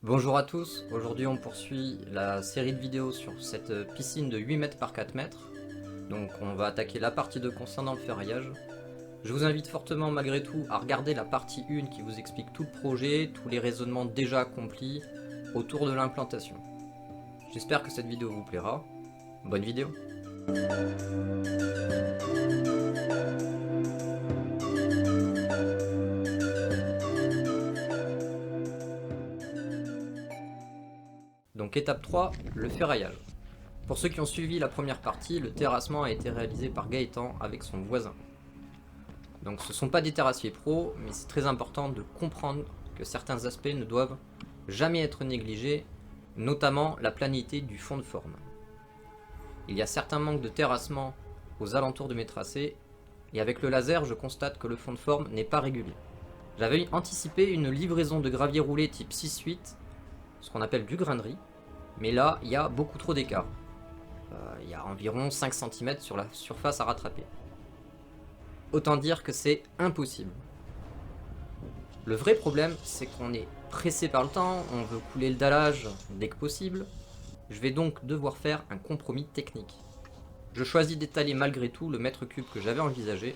Bonjour à tous, aujourd'hui on poursuit la série de vidéos sur cette piscine de 8 mètres par 4 mètres. Donc on va attaquer la partie 2 concernant le ferraillage. Je vous invite fortement malgré tout à regarder la partie 1 qui vous explique tout le projet, tous les raisonnements déjà accomplis autour de l'implantation. J'espère que cette vidéo vous plaira. Bonne vidéo! Donc étape 3, le ferraillage. Pour ceux qui ont suivi la première partie, le terrassement a été réalisé par Gaëtan avec son voisin. Donc ce ne sont pas des terrassiers pros, mais c'est très important de comprendre que certains aspects ne doivent jamais être négligés, notamment la planité du fond de forme. Il y a certains manques de terrassement aux alentours de mes tracés, et avec le laser je constate que le fond de forme n'est pas régulier. J'avais anticipé une livraison de gravier roulé type 6-8, ce qu'on appelle du grain de riz, mais là il y a beaucoup trop d'écart. Il y a environ 5 cm sur la surface à rattraper. Autant dire que c'est impossible. Le vrai problème, c'est qu'on est pressé par le temps, on veut couler le dallage dès que possible. Je vais donc devoir faire un compromis technique. Je choisis d'étaler malgré tout le mètre cube que j'avais envisagé,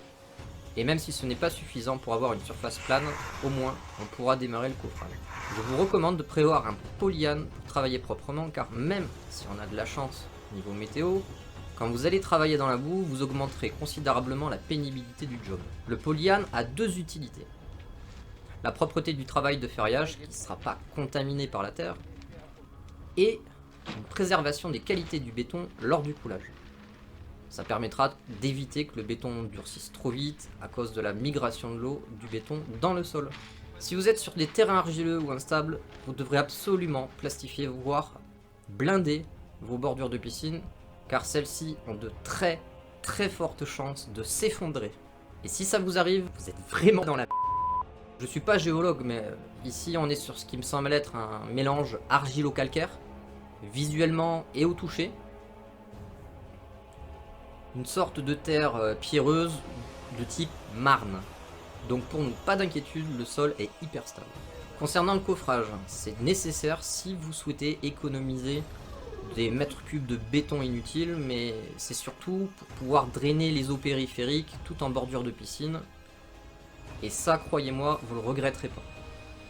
et même si ce n'est pas suffisant pour avoir une surface plane, au moins on pourra démarrer le coffrage. Je vous recommande de prévoir un polyane pour travailler proprement, car même si on a de la chance niveau météo, quand vous allez travailler dans la boue, vous augmenterez considérablement la pénibilité du job. Le polyane a deux utilités. La propreté du travail de ferraillage, qui ne sera pas contaminé par la terre, et une préservation des qualités du béton lors du coulage. Ça permettra d'éviter que le béton durcisse trop vite à cause de la migration de l'eau du béton dans le sol. Si vous êtes sur des terrains argileux ou instables, vous devrez absolument plastifier, voire blinder vos bordures de piscine, car celles-ci ont de très fortes chances de s'effondrer. Et si ça vous arrive, vous êtes vraiment dans la... Je suis pas géologue, mais ici on est sur ce qui me semble être un mélange argilo-calcaire, visuellement et au toucher. Une sorte de terre pierreuse de type marne. Donc pour nous, pas d'inquiétude, le sol est hyper stable. Concernant le coffrage, c'est nécessaire si vous souhaitez économiser des mètres cubes de béton inutiles, mais c'est surtout pour pouvoir drainer les eaux périphériques tout en bordure de piscine. Et ça, croyez-moi, vous le regretterez pas.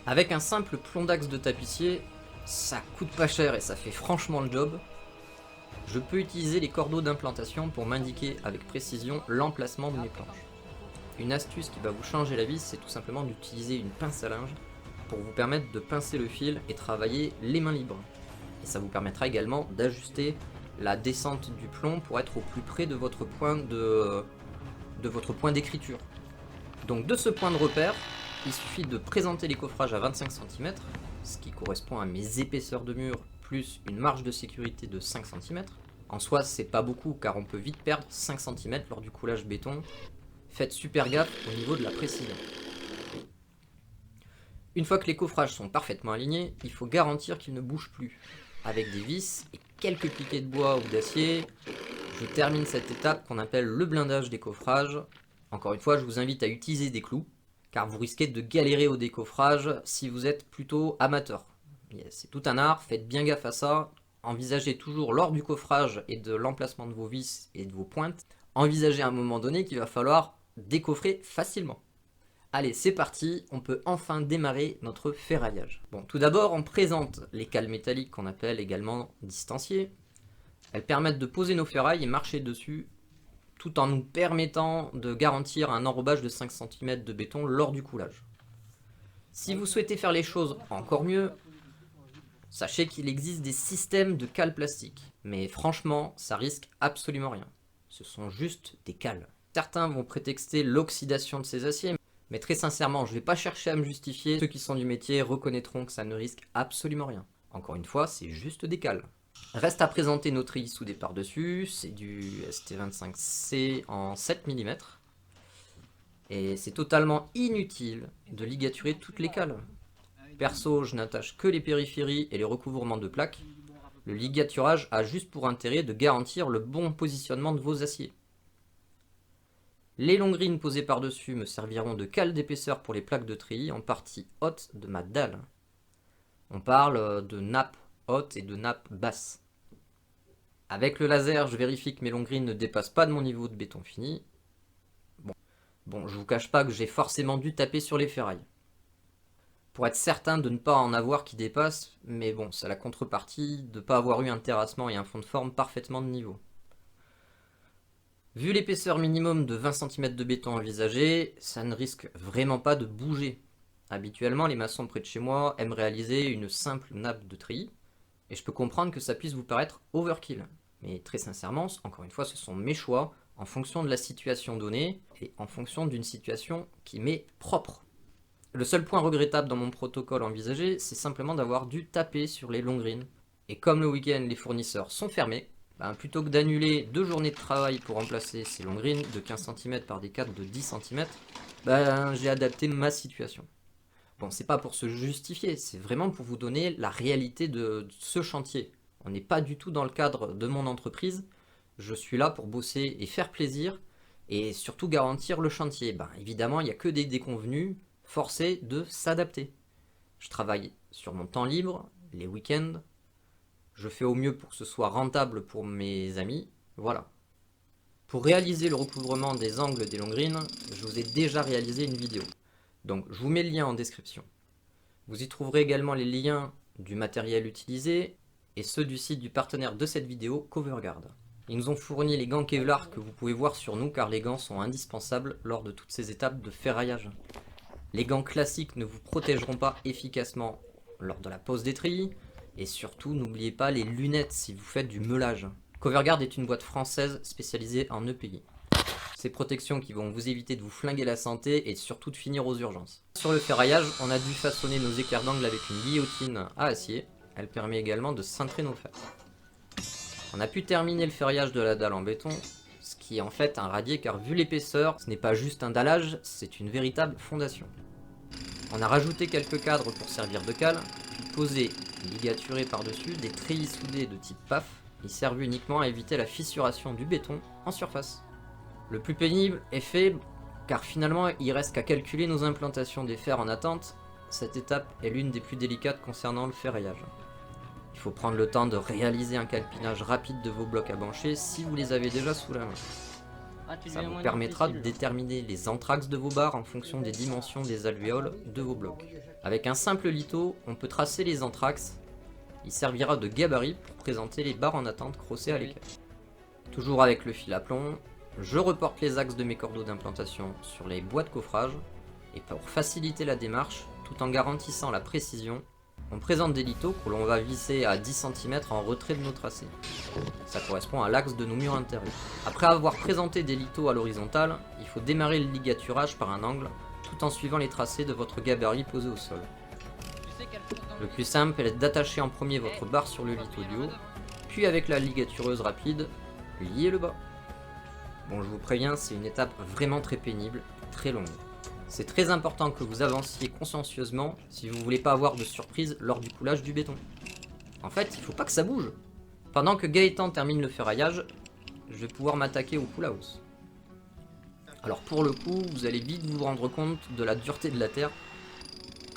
Avec un simple plomb d'axe de tapissier, ça coûte pas cher et ça fait franchement le job. Je peux utiliser les cordeaux d'implantation pour m'indiquer avec précision l'emplacement de mes planches. Une astuce qui va vous changer la vie, c'est tout simplement d'utiliser une pince à linge pour vous permettre de pincer le fil et travailler les mains libres. Et ça vous permettra également d'ajuster la descente du plomb pour être au plus près de votre point d'écriture. Donc de ce point de repère, il suffit de présenter les coffrages à 25 cm, ce qui correspond à mes épaisseurs de mur, plus une marge de sécurité de 5 cm. En soi, c'est pas beaucoup car on peut vite perdre 5 cm lors du coulage béton. Faites super gaffe au niveau de la précision. Une fois que les coffrages sont parfaitement alignés, il faut garantir qu'ils ne bougent plus. Avec des vis et quelques piquets de bois ou d'acier, je termine cette étape qu'on appelle le blindage des coffrages. Encore une fois, je vous invite à utiliser des clous, car vous risquez de galérer au décoffrage si vous êtes plutôt amateur. C'est tout un art, faites bien gaffe à ça. Envisagez toujours lors du coffrage et de l'emplacement de vos vis et de vos pointes, envisagez à un moment donné qu'il va falloir décoffrer facilement. Allez, c'est parti, on peut enfin démarrer notre ferraillage. Bon, tout d'abord, on présente les cales métalliques qu'on appelle également distanciées. Elles permettent de poser nos ferrailles et marcher dessus, tout en nous permettant de garantir un enrobage de 5 cm de béton lors du coulage. Si vous souhaitez faire les choses encore mieux, sachez qu'il existe des systèmes de cales plastiques, mais franchement, ça risque absolument rien. Ce sont juste des cales. Certains vont prétexter l'oxydation de ces aciers, mais très sincèrement, je ne vais pas chercher à me justifier. Ceux qui sont du métier reconnaîtront que ça ne risque absolument rien. Encore une fois, c'est juste des cales. Reste à présenter nos treillis soudés par-dessus. C'est du ST25C en 7 mm. Et c'est totalement inutile de ligaturer toutes les cales. Perso, je n'attache que les périphéries et les recouvrements de plaques. Le ligaturage a juste pour intérêt de garantir le bon positionnement de vos aciers. Les longrines posées par-dessus me serviront de cale d'épaisseur pour les plaques de treillis en partie haute de ma dalle. On parle de nappe haute et de nappe basse. Avec le laser, je vérifie que mes longrines ne dépassent pas de mon niveau de béton fini. Bon, je vous cache pas que j'ai forcément dû taper sur les ferrailles. Pour être certain de ne pas en avoir qui dépassent, mais bon, c'est la contrepartie de ne pas avoir eu un terrassement et un fond de forme parfaitement de niveau. Vu l'épaisseur minimum de 20 cm de béton envisagé, ça ne risque vraiment pas de bouger. Habituellement, les maçons près de chez moi aiment réaliser une simple nappe de treillis, et je peux comprendre que ça puisse vous paraître overkill. Mais très sincèrement, encore une fois, ce sont mes choix en fonction de la situation donnée et en fonction d'une situation qui m'est propre. Le seul point regrettable dans mon protocole envisagé, c'est simplement d'avoir dû taper sur les longrines. Et comme le week-end, les fournisseurs sont fermés, plutôt que d'annuler 2 journées de travail pour remplacer ces longrines de 15 cm par des cadres de 10 cm, j'ai adapté ma situation. Bon, c'est pas pour se justifier, c'est vraiment pour vous donner la réalité de ce chantier. On n'est pas du tout dans le cadre de mon entreprise, je suis là pour bosser et faire plaisir, et surtout garantir le chantier. Évidemment, il n'y a que des déconvenus, forcés de s'adapter. Je travaille sur mon temps libre, les week-ends, je fais au mieux pour que ce soit rentable pour mes amis, voilà. Pour réaliser le recouvrement des angles des longrines, je vous ai déjà réalisé une vidéo. Donc je vous mets le lien en description. Vous y trouverez également les liens du matériel utilisé et ceux du site du partenaire de cette vidéo, Coverguard. Ils nous ont fourni les gants Kevlar que vous pouvez voir sur nous car les gants sont indispensables lors de toutes ces étapes de ferraillage. Les gants classiques ne vous protégeront pas efficacement lors de la pose des treillis et surtout n'oubliez pas les lunettes si vous faites du meulage. Coverguard est une boîte française spécialisée en EPI. Ces protections qui vont vous éviter de vous flinguer la santé et surtout de finir aux urgences. Sur le ferraillage, on a dû façonner nos équerres d'angle avec une guillotine à acier. Elle permet également de cintrer nos fers. On a pu terminer le ferraillage de la dalle en béton, ce qui est en fait un radier car vu l'épaisseur, ce n'est pas juste un dallage, c'est une véritable fondation. On a rajouté quelques cadres pour servir de cale, puis posé, ligaturé par-dessus, des treillis soudés de type PAF. Ils servent uniquement à éviter la fissuration du béton en surface. Le plus pénible est fait car finalement il reste qu'à calculer nos implantations des fers en attente. Cette étape est l'une des plus délicates concernant le ferraillage. Il faut prendre le temps de réaliser un calpinage rapide de vos blocs à bancher si vous les avez déjà sous la main. Ça vous permettra de déterminer les anthrax de vos barres en fonction des dimensions des alvéoles de vos blocs. Avec un simple litho, on peut tracer les anthrax. Il servira de gabarit pour présenter les barres en attente crossées à l'équerre. Toujours avec le fil à plomb, je reporte les axes de mes cordeaux d'implantation sur les bois de coffrage. Et pour faciliter la démarche, tout en garantissant la précision, on présente des lithos que l'on va visser à 10 cm en retrait de nos tracés. Ça correspond à l'axe de nos murs intérieurs. Après avoir présenté des lithos à l'horizontale, il faut démarrer le ligaturage par un angle, tout en suivant les tracés de votre gabarit posé au sol. Le plus simple est d'attacher en premier votre barre sur le litho du haut, puis avec la ligatureuse rapide, lier le bas. Bon, je vous préviens, c'est une étape vraiment très pénible, très longue. C'est très important que vous avanciez consciencieusement si vous voulez pas avoir de surprise lors du coulage du béton. En fait, il faut pas que ça bouge. Pendant que Gaëtan termine le ferraillage, je vais pouvoir m'attaquer au pull house. Alors pour le coup, vous allez vite vous rendre compte de la dureté de la terre.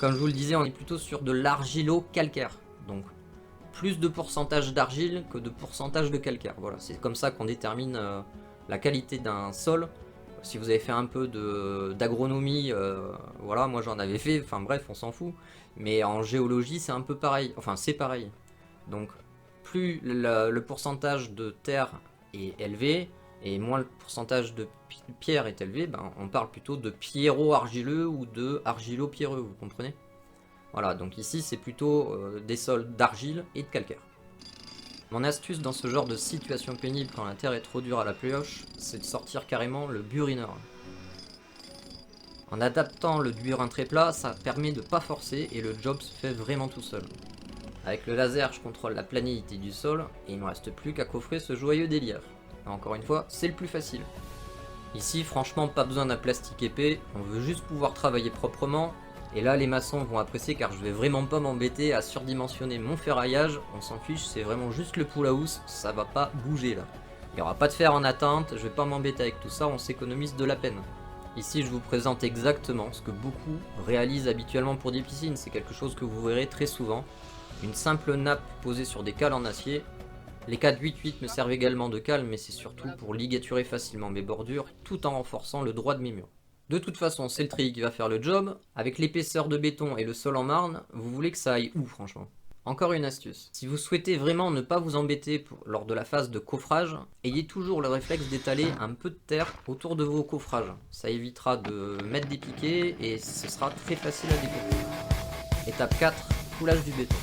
Comme je vous le disais, on est plutôt sur de l'argilo-calcaire. Donc plus de pourcentage d'argile que de pourcentage de calcaire. Voilà, c'est comme ça qu'on détermine la qualité d'un sol. Si vous avez fait un peu d'agronomie, voilà, moi j'en avais fait, enfin bref, on s'en fout. Mais en géologie, c'est un peu pareil, enfin c'est pareil. Donc plus le pourcentage de terre est élevé, et moins le pourcentage de pierre est élevé, on parle plutôt de pierro-argileux ou de argilo-pierreux, vous comprenez? Voilà, donc ici c'est plutôt des sols d'argile et de calcaire. Mon astuce dans ce genre de situation pénible quand la terre est trop dure à la pioche, c'est de sortir carrément le burineur. En adaptant le burin très plat, ça permet de ne pas forcer et le job se fait vraiment tout seul. Avec le laser, je contrôle la planéité du sol et il ne me reste plus qu'à coffrer ce joyeux délire. Encore une fois, c'est le plus facile. Ici, franchement, pas besoin d'un plastique épais, on veut juste pouvoir travailler proprement. Et là, les maçons vont apprécier car je vais vraiment pas m'embêter à surdimensionner mon ferraillage. On s'en fiche, c'est vraiment juste le pull house, ça va pas bouger là. Il n'y aura pas de fer en attente, je vais pas m'embêter avec tout ça, on s'économise de la peine. Ici je vous présente exactement ce que beaucoup réalisent habituellement pour des piscines, c'est quelque chose que vous verrez très souvent. Une simple nappe posée sur des cales en acier. Les 4-8-8 me servent également de cale, mais c'est surtout pour ligaturer facilement mes bordures tout en renforçant le droit de mes murs. De toute façon, c'est le treillis qui va faire le job. Avec l'épaisseur de béton et le sol en marne, vous voulez que ça aille où franchement? Encore une astuce, si vous souhaitez vraiment ne pas vous embêter lors de la phase de coffrage, ayez toujours le réflexe d'étaler un peu de terre autour de vos coffrages. Ça évitera de mettre des piquets et ce sera très facile à découper. Étape 4, coulage du béton.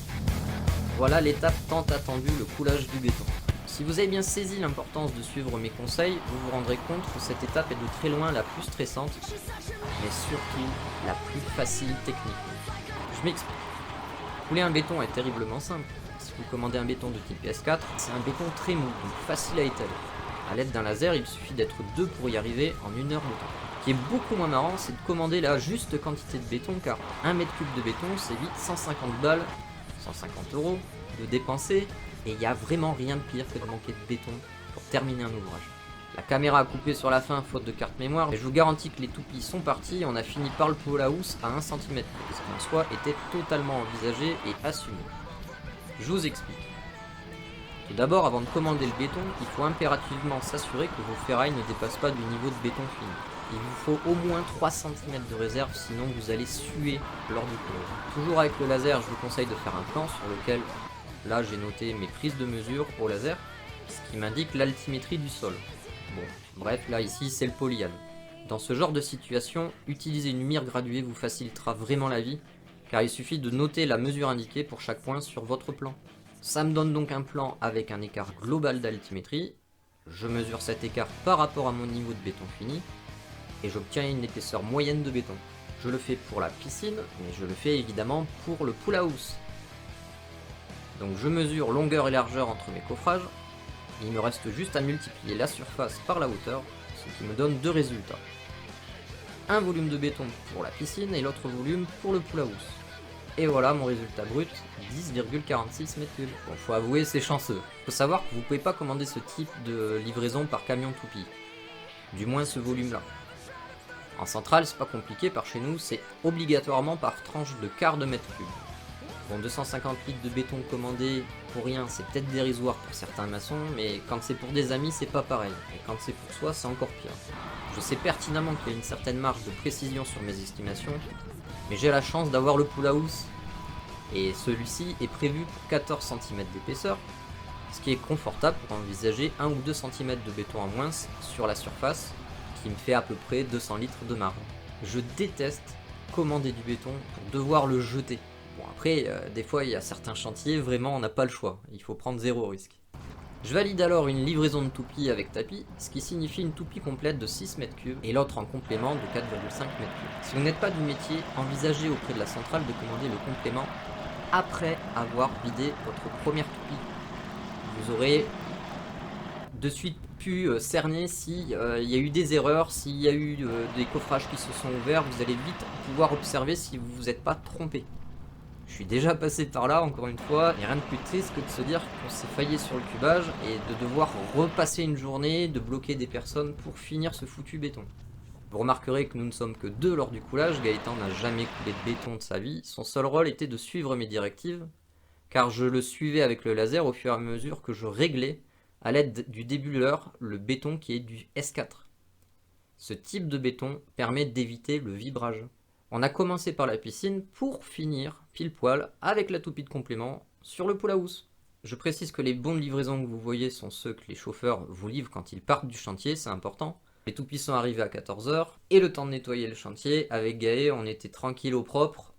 Voilà l'étape tant attendue, le coulage du béton. Si vous avez bien saisi l'importance de suivre mes conseils, vous vous rendrez compte que cette étape est de très loin la plus stressante, mais surtout la plus facile techniquement. Je m'explique. Couler un béton est terriblement simple. Si vous commandez un béton de type S4, c'est un béton très mou, donc facile à étaler. A l'aide d'un laser, il suffit d'être deux pour y arriver en 1 heure de temps. Ce qui est beaucoup moins marrant, c'est de commander la juste quantité de béton, car 1 mètre cube de béton, c'est vite 150 balles, 150 € de dépenser, et il n'y a vraiment rien de pire que de manquer de béton pour terminer un ouvrage. La caméra a coupé sur la fin faute de carte mémoire, mais je vous garantis que les toupies sont partis et on a fini par le pool house à 1 cm, ce qui en soi était totalement envisagé et assumé. Je vous explique. Tout d'abord, avant de commander le béton, il faut impérativement s'assurer que vos ferrailles ne dépassent pas du niveau de béton fini. Il vous faut au moins 3 cm de réserve, sinon vous allez suer lors du coulage. Toujours avec le laser, je vous conseille de faire un plan sur lequel, là j'ai noté mes prises de mesure au laser, ce qui m'indique l'altimétrie du sol. Bon, bref, là ici c'est le polyane. Dans ce genre de situation, utiliser une mire graduée vous facilitera vraiment la vie, car il suffit de noter la mesure indiquée pour chaque point sur votre plan. Ça me donne donc un plan avec un écart global d'altimétrie, je mesure cet écart par rapport à mon niveau de béton fini, et j'obtiens une épaisseur moyenne de béton. Je le fais pour la piscine, mais je le fais évidemment pour le pool house. Donc je mesure longueur et largeur entre mes coffrages, il me reste juste à multiplier la surface par la hauteur, ce qui me donne deux résultats. Un volume de béton pour la piscine et l'autre volume pour le pool house. Et voilà mon résultat brut, 10,46 m3. Bon, faut avouer, c'est chanceux. Faut savoir que vous pouvez pas commander ce type de livraison par camion toupie. Du moins ce volume-là. En centrale, c'est pas compliqué, par chez nous, c'est obligatoirement par tranche de quart de mètre cube. Bon, 250 litres de béton commandé pour rien, c'est peut-être dérisoire pour certains maçons, mais quand c'est pour des amis, c'est pas pareil. Et quand c'est pour soi, c'est encore pire. Je sais pertinemment qu'il y a une certaine marge de précision sur mes estimations, mais j'ai la chance d'avoir le pool house, et celui-ci est prévu pour 14 cm d'épaisseur, ce qui est confortable pour envisager 1 ou 2 cm de béton en moins sur la surface, qui me fait à peu près 200 litres de marge. Je déteste commander du béton pour devoir le jeter. Bon après, des fois il y a certains chantiers, vraiment on n'a pas le choix, il faut prendre zéro risque. Je valide alors une livraison de toupie avec tapis, ce qui signifie une toupie complète de 6 m3 et l'autre en complément de 4,5 m3. Si vous n'êtes pas du métier, envisagez auprès de la centrale de commander le complément après avoir vidé votre première toupie. Vous aurez de suite pu cerner s'il y a eu des erreurs, s'il y a eu des coffrages qui se sont ouverts, vous allez vite pouvoir observer si vous vous êtes pas trompé. Je suis déjà passé par là, encore une fois, et rien de plus triste que de se dire qu'on s'est faillé sur le cubage et de devoir repasser une journée, de bloquer des personnes pour finir ce foutu béton. Vous remarquerez que nous ne sommes que deux lors du coulage, Gaëtan n'a jamais coulé de béton de sa vie, son seul rôle était de suivre mes directives, car je le suivais avec le laser au fur et à mesure que je réglais, à l'aide du débuleur, le béton qui est du S4. Ce type de béton permet d'éviter le vibrage. On a commencé par la piscine pour finir pile poil avec la toupie de complément sur le pool house. Je précise que les bons de livraison que vous voyez sont ceux que les chauffeurs vous livrent quand ils partent du chantier, c'est important. Les toupies sont arrivées à 14 h et le temps de nettoyer le chantier, avec Gaë on était tranquille au propre,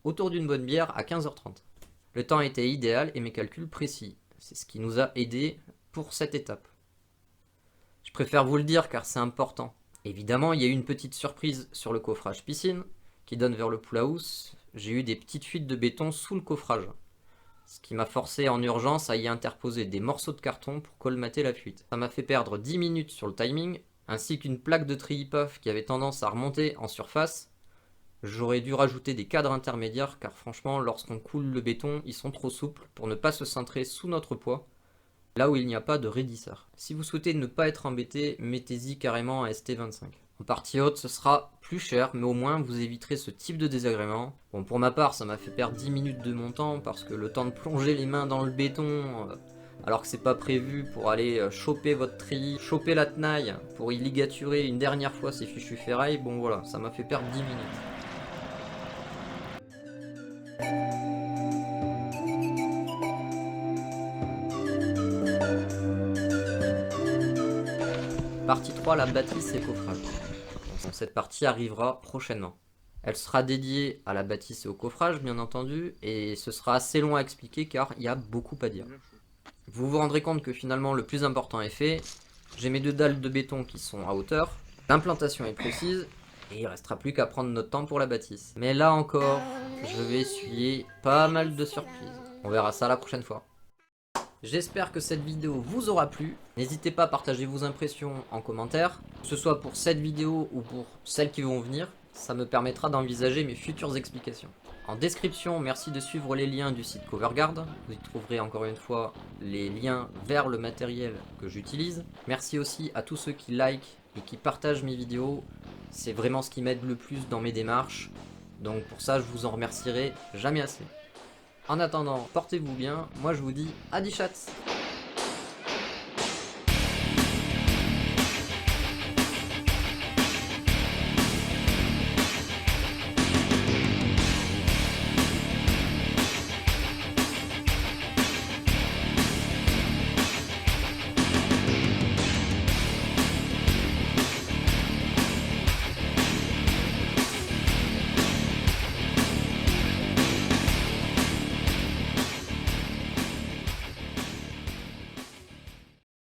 autour d'une bonne bière à 15h30. Le temps était idéal et mes calculs précis, c'est ce qui nous a aidés pour cette étape. Je préfère vous le dire car c'est important. Évidemment il y a eu une petite surprise sur le coffrage piscine, qui donne vers le pool house, j'ai eu des petites fuites de béton sous le coffrage, ce qui m'a forcé en urgence à y interposer des morceaux de carton pour colmater la fuite. Ça m'a fait perdre 10 minutes sur le timing, ainsi qu'une plaque de treillis PAF qui avait tendance à remonter en surface. J'aurais dû rajouter des cadres intermédiaires car franchement lorsqu'on coule le béton, ils sont trop souples pour ne pas se centrer sous notre poids, là où il n'y a pas de raidisseur. Si vous souhaitez ne pas être embêté, mettez-y carrément un ST25. En partie haute, ce sera plus cher, mais au moins vous éviterez ce type de désagrément. Bon, pour ma part, ça m'a fait perdre 10 minutes de mon temps, parce que le temps de plonger les mains dans le béton, alors que c'est pas prévu pour aller choper votre treillis, choper la tenaille, pour y ligaturer une dernière fois ces fichus ferrailles, bon voilà, ça m'a fait perdre 10 minutes. Partie 3, la bâtisse et coffrage. Donc, cette partie arrivera prochainement. Elle sera dédiée à la bâtisse et au coffrage, bien entendu, et ce sera assez long à expliquer car il y a beaucoup à dire. Vous vous rendrez compte que finalement le plus important est fait. J'ai mes 2 dalles de béton qui sont à hauteur, l'implantation est précise, et il restera plus qu'à prendre notre temps pour la bâtisse. Mais là encore, je vais essuyer pas mal de surprises. On verra ça la prochaine fois. J'espère que cette vidéo vous aura plu. N'hésitez pas à partager vos impressions en commentaire, que ce soit pour cette vidéo ou pour celles qui vont venir. Ça me permettra d'envisager mes futures explications. En description, merci de suivre les liens du site Coverguard. Vous y trouverez encore une fois les liens vers le matériel que j'utilise. Merci aussi à tous ceux qui likent et qui partagent mes vidéos. C'est vraiment ce qui m'aide le plus dans mes démarches. Donc pour ça, je vous en remercierai jamais assez. En attendant, portez-vous bien, moi je vous dis à 10 chats.